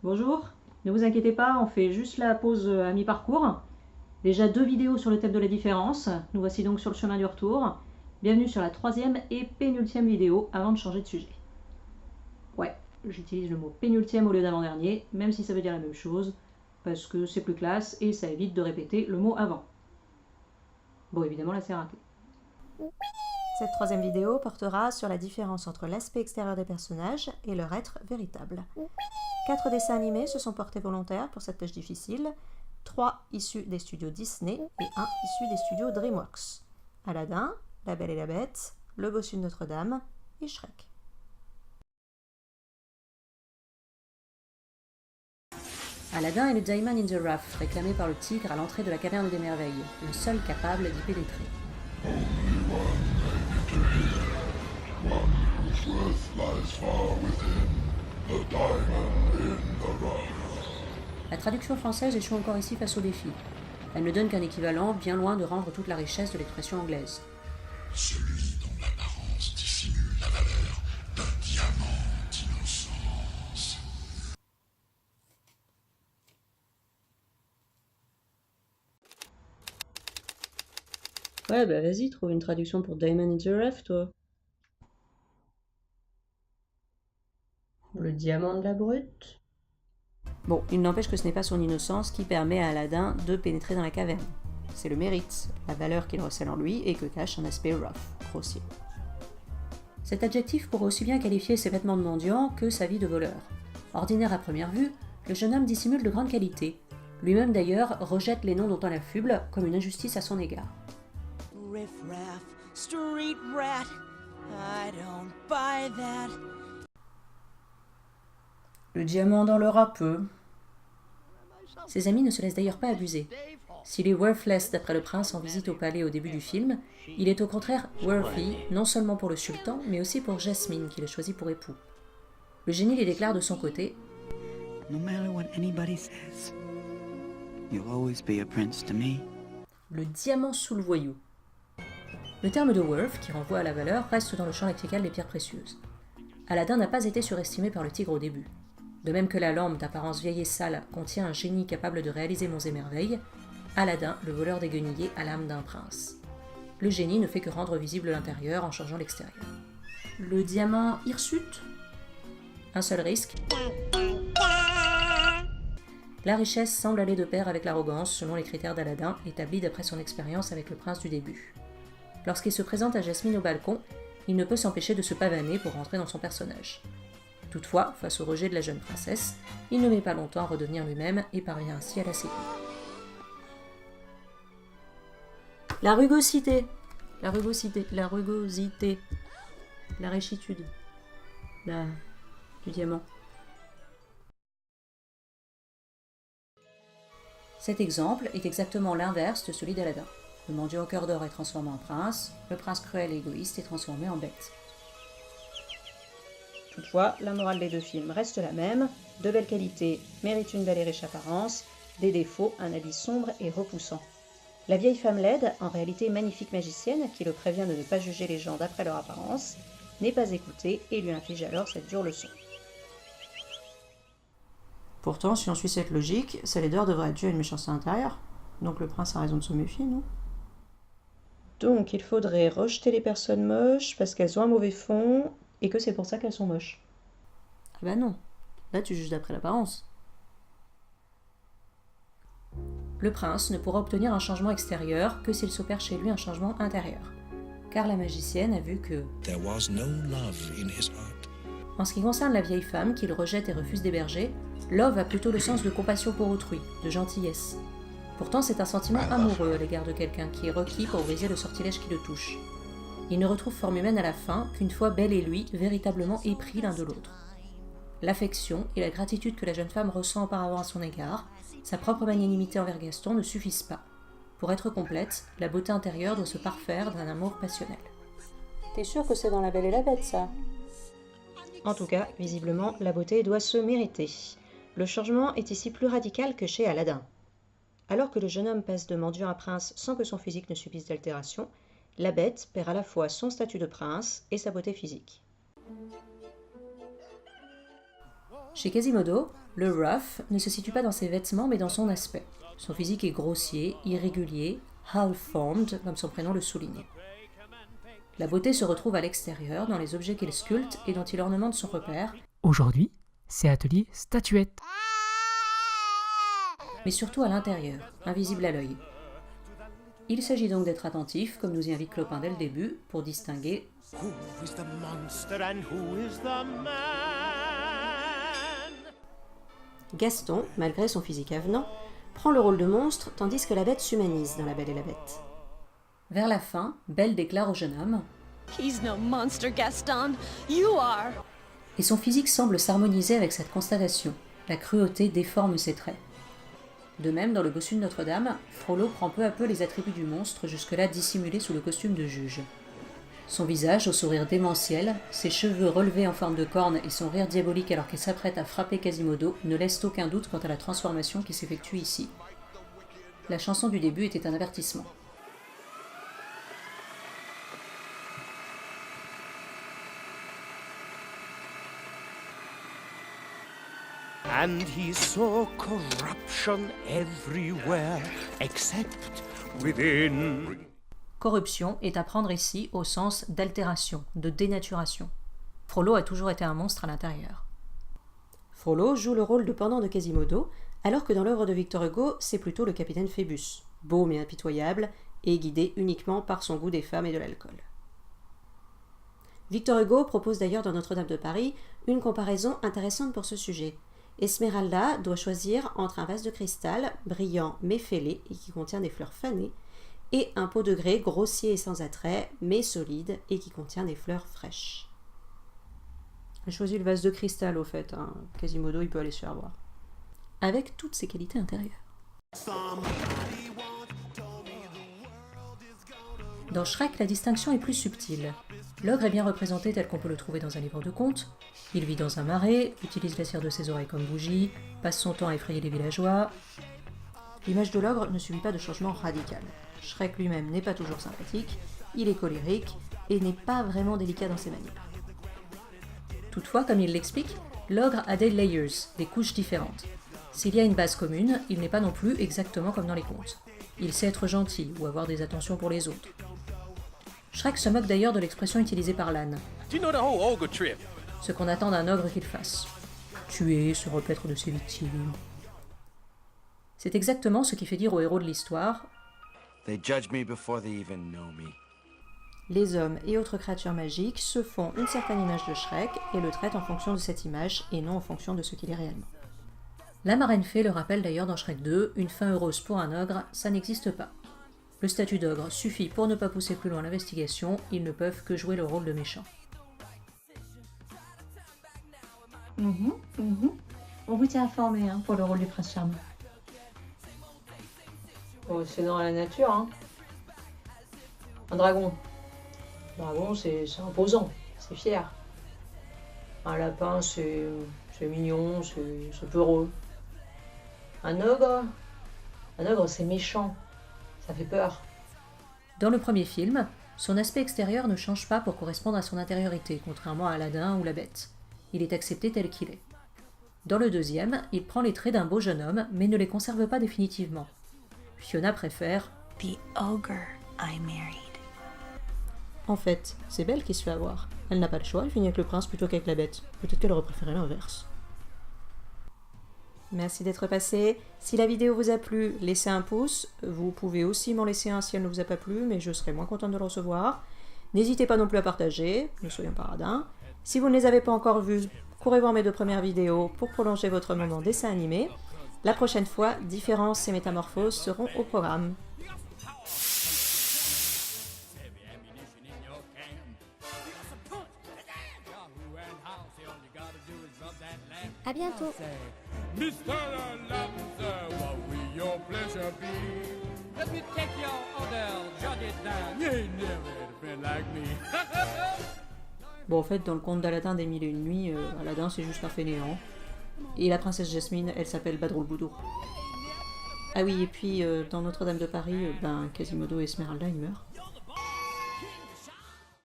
Bonjour, ne vous inquiétez pas, on fait juste la pause à mi-parcours. Déjà 2 vidéos sur le thème de la différence. Nous voici donc sur le chemin du retour. Bienvenue sur la 3e et pénultième vidéo avant de changer de sujet. Ouais, j'utilise le mot pénultième au lieu d'avant-dernier, même si ça veut dire la même chose, parce que c'est plus classe et ça évite de répéter le mot avant. Bon, évidemment, là c'est raté. Cette 3e vidéo portera sur la différence entre l'aspect extérieur des personnages et leur être véritable. 4 dessins animés se sont portés volontaires pour cette tâche difficile, 3 issus des studios Disney et 1 issu des studios DreamWorks. Aladdin, La Belle et la Bête, Le Bossu de Notre-Dame et Shrek. Aladdin est le Diamond in the Rough, réclamé par le tigre à l'entrée de la caverne des merveilles, le seul capable d'y pénétrer. La traduction française échoue encore ici face au défi. Elle ne donne qu'un équivalent bien loin de rendre toute la richesse de l'expression anglaise. Celui dont l'apparence dissimule la valeur d'un diamant d'innocence. Ouais, bah vas-y, trouve une traduction pour Diamond in the Rough, toi. Le diamant de la brute. Bon, il n'empêche que ce n'est pas son innocence qui permet à Aladdin de pénétrer dans la caverne. C'est le mérite, la valeur qu'il recèle en lui et que cache un aspect rough, grossier. Cet adjectif pourrait aussi bien qualifier ses vêtements de mendiant que sa vie de voleur. Ordinaire à première vue, le jeune homme dissimule de grandes qualités. Lui-même d'ailleurs rejette les noms dont on l'affuble comme une injustice à son égard. Riff-raff, street rat, I don't buy that. Le diamant dans le râpeux. Ses amis ne se laissent d'ailleurs pas abuser. S'il est worthless d'après le prince en visite au palais au début du film, il est au contraire worthy, non seulement pour le sultan, mais aussi pour Jasmine, qui le choisit pour époux. Le génie les déclare de son côté No matter what anybody says, you'll always be a prince to me. le diamant sous le voyou. Le terme de worth, qui renvoie à la valeur, reste dans le champ lexical des pierres précieuses. Aladdin n'a pas été surestimé par le tigre au début. De même que la lampe d'apparence vieille et sale contient un génie capable de réaliser monts et merveilles, Aladdin, le voleur des guenilliers, a l'âme d'un prince. Le génie ne fait que rendre visible l'intérieur en changeant l'extérieur. Le diamant hirsute ? Un seul risque. La richesse semble aller de pair avec l'arrogance selon les critères d'Aladdin établis d'après son expérience avec le prince du début. Lorsqu'il se présente à Jasmine au balcon, il ne peut s'empêcher de se pavaner pour rentrer dans son personnage. Toutefois, face au rejet de la jeune princesse, il ne met pas longtemps à redevenir lui-même et parvient ainsi à la séduire. La rugosité, la richitude, du diamant. Cet exemple est exactement l'inverse de celui d'Aladin. Le mendiant au cœur d'or est transformé en prince, le prince cruel et égoïste est transformé en bête. Toutefois, la morale des deux films reste la même. De belles qualités méritent une belle et riche apparence, des défauts, un habit sombre et repoussant. La vieille femme laide, en réalité magnifique magicienne, qui le prévient de ne pas juger les gens d'après leur apparence, n'est pas écoutée et lui inflige alors cette dure leçon. Pourtant, si on suit cette logique, sa laideur devrait être due à une méchanceté intérieure. Donc le prince a raison de se méfier, non ? Donc il faudrait rejeter les personnes moches parce qu'elles ont un mauvais fond et que c'est pour ça qu'elles sont moches. Ah bah non, là tu juges d'après l'apparence. Le prince ne pourra obtenir un changement extérieur que s'il s'opère chez lui un changement intérieur. Car la magicienne a vu que, There was no love in his heart. en ce qui concerne la vieille femme qu'il rejette et refuse d'héberger, love a plutôt le sens de compassion pour autrui, de gentillesse. Pourtant, c'est un sentiment amoureux à l'égard de quelqu'un qui est requis pour briser le sortilège qui le touche. Il ne retrouve forme humaine à la fin qu'une fois Belle et lui véritablement épris l'un de l'autre. L'affection et la gratitude que la jeune femme ressent auparavant à son égard, sa propre magnanimité envers Gaston ne suffisent pas. Pour être complète, la beauté intérieure doit se parfaire d'un amour passionnel. T'es sûr que c'est dans La Belle et la Bête, ça ? En tout cas, visiblement, la beauté doit se mériter. Le changement est ici plus radical que chez Aladdin. Alors que le jeune homme passe de mendiant à prince sans que son physique ne subisse d'altération, la bête perd à la fois son statut de prince et sa beauté physique. Chez Quasimodo, le rough ne se situe pas dans ses vêtements mais dans son aspect. Son physique est grossier, irrégulier, half-formed, comme son prénom le souligne. La beauté se retrouve à l'extérieur, dans les objets qu'il sculpte et dont il ornemente son repère. Aujourd'hui, c'est atelier statuette. Mais surtout à l'intérieur, invisible à l'œil. Il s'agit donc d'être attentif, comme nous y invite Clopin dès le début, pour distinguer Who is the monster and who is the man? Gaston, malgré son physique avenant, prend le rôle de monstre tandis que la bête s'humanise dans La Belle et la Bête. Vers la fin, Belle déclare au jeune homme « He's no monster, Gaston. You are. » Et son physique semble s'harmoniser avec cette constatation. La cruauté déforme ses traits. De même, dans le bossu de Notre-Dame, Frollo prend peu à peu les attributs du monstre, jusque-là dissimulés sous le costume de juge. Son visage, au sourire démentiel, ses cheveux relevés en forme de corne et son rire diabolique alors qu'il s'apprête à frapper Quasimodo ne laissent aucun doute quant à la transformation qui s'effectue ici. La chanson du début était un avertissement. And he saw corruption everywhere except within. Corruption est à prendre ici au sens d'altération, de dénaturation. Frollo a toujours été un monstre à l'intérieur. Frollo joue le rôle de pendant de Quasimodo, alors que dans l'œuvre de Victor Hugo, c'est plutôt le capitaine Phébus, beau mais impitoyable, et guidé uniquement par son goût des femmes et de l'alcool. Victor Hugo propose d'ailleurs dans Notre-Dame de Paris une comparaison intéressante pour ce sujet. Esmeralda doit choisir entre un vase de cristal, brillant mais fêlé et qui contient des fleurs fanées, et un pot de grès grossier et sans attrait, mais solide et qui contient des fleurs fraîches. J'ai choisi le vase de cristal au fait, hein. Quasimodo il peut aller se faire voir. Avec toutes ses qualités intérieures. Dans Shrek, la distinction est plus subtile. L'ogre est bien représenté tel qu'on peut le trouver dans un livre de contes. Il vit dans un marais, utilise la cire de ses oreilles comme bougie, passe son temps à effrayer les villageois. L'image de l'ogre ne subit pas de changement radical. Shrek lui-même n'est pas toujours sympathique, il est colérique et n'est pas vraiment délicat dans ses manières. Toutefois, comme il l'explique, l'ogre a des layers, des couches différentes. S'il y a une base commune, il n'est pas non plus exactement comme dans les contes. Il sait être gentil ou avoir des attentions pour les autres. Shrek se moque d'ailleurs de l'expression utilisée par l'âne. Ce qu'on attend d'un ogre qu'il fasse. Tuer, se repaître de ses victimes. C'est exactement ce qui fait dire aux héros de l'histoire They judge me before they even know me. Les hommes et autres créatures magiques se font une certaine image de Shrek et le traitent en fonction de cette image et non en fonction de ce qu'il est réellement. La marraine fée le rappelle d'ailleurs dans Shrek 2, une fin heureuse pour un ogre, ça n'existe pas. Le statut d'ogre suffit pour ne pas pousser plus loin l'investigation, ils ne peuvent que jouer le rôle de méchant. On vous tient informé pour le rôle du prince charmant. Oh, c'est dans la nature, hein. Un dragon. Un dragon, c'est imposant, c'est fier. Un lapin, c'est mignon, c'est peureux. Un ogre, c'est méchant. Ça fait peur. Dans le premier film, son aspect extérieur ne change pas pour correspondre à son intériorité, contrairement à Aladdin ou la Bête. Il est accepté tel qu'il est. Dans le deuxième, il prend les traits d'un beau jeune homme, mais ne les conserve pas définitivement. Fiona préfère « The ogre I married. » En fait, c'est Belle qui se fait avoir. Elle n'a pas le choix, elle finit avec le prince plutôt qu'avec la Bête. Peut-être qu'elle aurait préféré l'inverse. Merci d'être passé. Si la vidéo vous a plu, laissez un pouce. Vous pouvez aussi m'en laisser un si elle ne vous a pas plu, mais je serai moins contente de le recevoir. N'hésitez pas non plus à partager, ne soyons pas radins. Si vous ne les avez pas encore vus, courez voir mes 2 premières vidéos pour prolonger votre moment dessin animé. La prochaine fois, Différence et Métamorphose seront au programme. À bientôt. Mr. Lamser, what will your pleasure be? Let me take your order, jot it down. You ain't never had a friend like me. Bon, en fait, dans le conte d'Aladin des Mille et une Nuits, Aladin c'est juste un fainéant. Et la princesse Jasmine, elle s'appelle Badroul Boudour. Ah oui, et puis dans Notre-Dame de Paris, Quasimodo et Esmeralda, ils meurent.